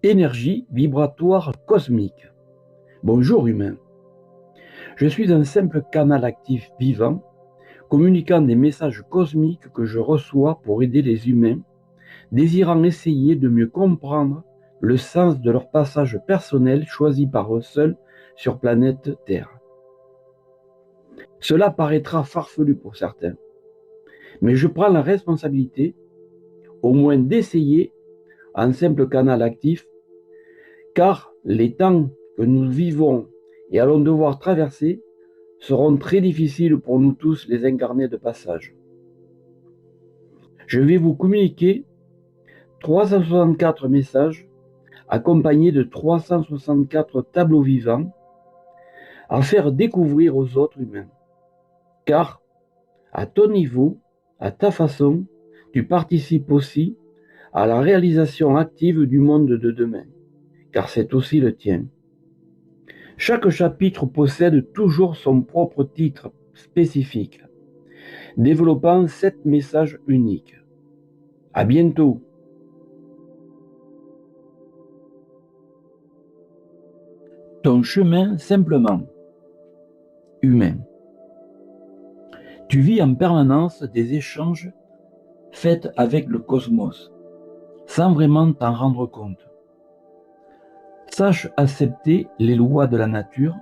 Énergie vibratoire cosmique. Bonjour humain. Je suis un simple canal actif vivant, communiquant des messages cosmiques que je reçois pour aider les humains, désirant essayer de mieux comprendre le sens de leur passage personnel choisi par eux seuls sur planète Terre. Cela paraîtra farfelu pour certains, mais je prends la responsabilité, au moins d'essayer, en simple canal actif, car les temps que nous vivons et allons devoir traverser seront très difficiles pour nous tous les incarnés de passage. Je vais vous communiquer 364 messages accompagnés de 364 tableaux vivants à faire découvrir aux autres humains. Car, à ton niveau, à ta façon, tu participes aussi à la réalisation active du monde de demain, car c'est aussi le tien. Chaque chapitre possède toujours son propre titre spécifique, développant 7 messages uniques. À bientôt. Ton chemin simplement. Humain. Tu vis en permanence des échanges faits avec le cosmos, sans vraiment t'en rendre compte. Sache accepter les lois de la nature,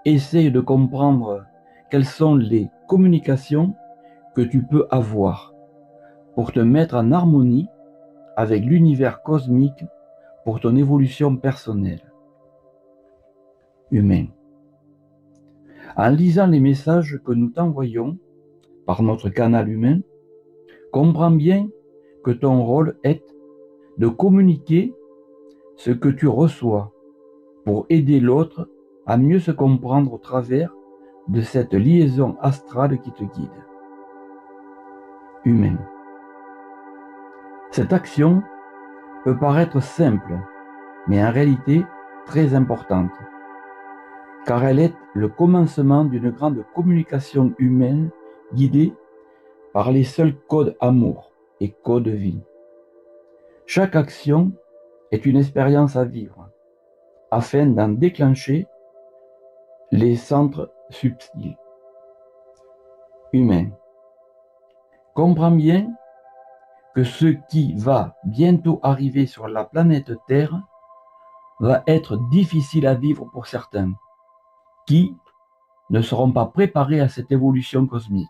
essaye de comprendre quelles sont les communications que tu peux avoir pour te mettre en harmonie avec l'univers cosmique pour ton évolution personnelle. Humain. En lisant les messages que nous t'envoyons par notre canal humain, comprends bien que ton rôle est de communiquer ce que tu reçois pour aider l'autre à mieux se comprendre au travers de cette liaison astrale qui te guide. Humain. Cette action peut paraître simple, mais en réalité très importante, car elle est le commencement d'une grande communication humaine guidée par les seuls codes amour et codes vie. Chaque action est une expérience à vivre, afin d'en déclencher les centres subtils. Humain. Comprends bien que ce qui va bientôt arriver sur la planète Terre va être difficile à vivre pour certains, qui ne seront pas préparés à cette évolution cosmique.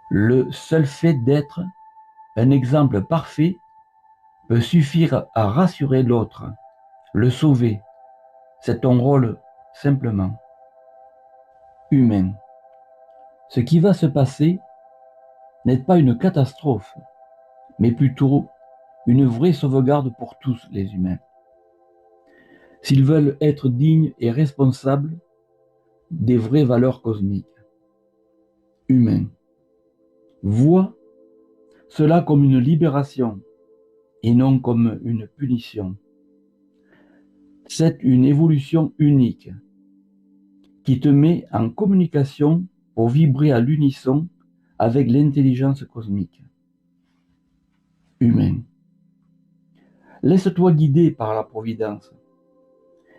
Le seul fait d'être un exemple parfait peut suffire à rassurer l'autre, le sauver. C'est ton rôle simplement. Humain. Ce qui va se passer n'est pas une catastrophe, mais plutôt une vraie sauvegarde pour tous les humains. S'ils veulent être dignes et responsables des vraies valeurs cosmiques. Humain. Vois cela comme une libération et non comme une punition. C'est une évolution unique qui te met en communication pour vibrer à l'unisson avec l'intelligence cosmique. Humain. Laisse-toi guider par la providence.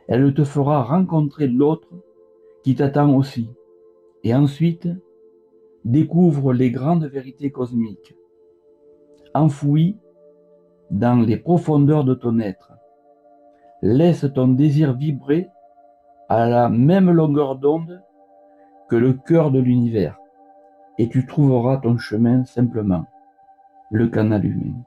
Elle te fera rencontrer l'autre qui t'attend aussi. Et ensuite, découvre les grandes vérités cosmiques, enfouies dans les profondeurs de ton être. Laisse ton désir vibrer à la même longueur d'onde que le cœur de l'univers, et tu trouveras ton chemin simplement, le canal humain.